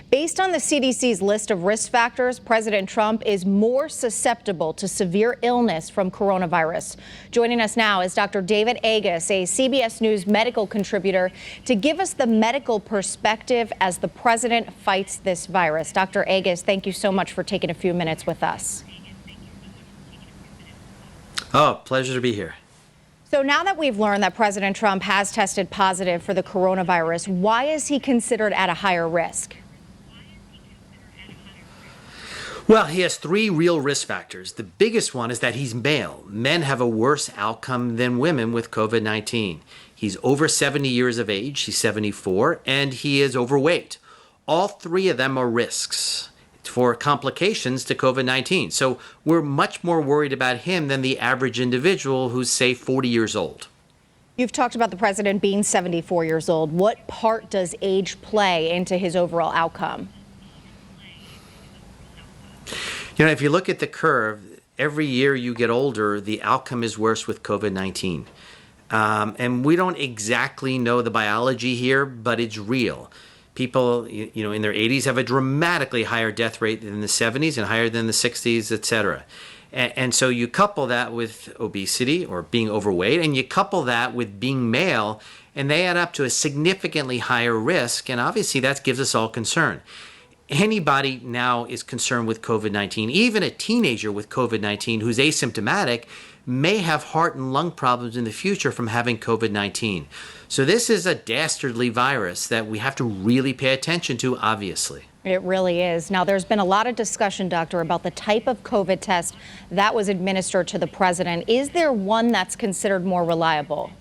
Based on the CDC's list of risk factors, President Trump is more susceptible to severe illness from coronavirus. Joining us now is Dr. David Agus, a CBS News medical contributor, to give us the medical perspective as the president fights this virus. Dr. Agus, thank you so much for taking a few minutes with us. Oh, pleasure to be here. So now that we've learned that President Trump has tested positive for the coronavirus, why is he considered at a higher risk? Well, he has three real risk factors. The biggest one is that he's male. Men have a worse outcome than women with COVID-19. He's over 70 years of age, he's 74, and he is overweight. All three of them are risks for complications to COVID-19. So we're much more worried about him than the average individual who's, say, 40 years old. You've talked about the president being 74 years old. What part does age play into his overall outcome? You know, if you look at the curve, every year you get older, the outcome is worse with COVID-19. And we don't exactly know the biology here, but it's real. People, in their 80s have a dramatically higher death rate than the 70s and higher than the 60s, et cetera. And so you couple that with obesity or being overweight, and you couple that with being male, and they add up to a significantly higher risk. And obviously that gives us all concern. Anybody now is concerned with COVID-19, even a teenager with COVID-19 who's asymptomatic may have heart and lung problems in the future from having COVID-19. So this is a dastardly virus that we have to really pay attention to, obviously. It really is. Now, there's been a lot of discussion, Doctor, about the type of COVID test that was administered to the president. Is there one that's considered more reliable?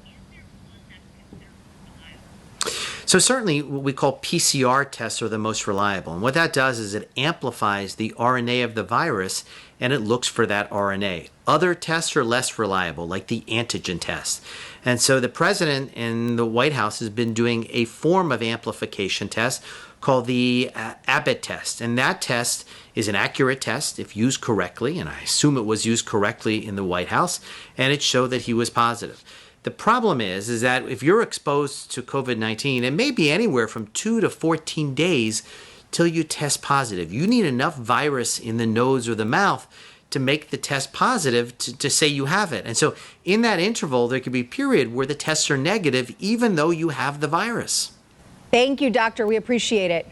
So certainly what we call PCR tests are the most reliable. And what that does is it amplifies the RNA of the virus and it looks for that RNA. Other tests are less reliable, like the antigen test. And so the president and the White House has been doing a form of amplification test called the Abbott Test. And that test is an accurate test if used correctly, and I assume it was used correctly in the White House, and it showed that he was positive. The problem is that if you're exposed to COVID-19, it may be anywhere from 2 to 14 days till you test positive. You need enough virus in the nose or the mouth to make the test positive to say you have it. And so in that interval, there could be a period where the tests are negative even though you have the virus. Thank you, Doctor. We appreciate it.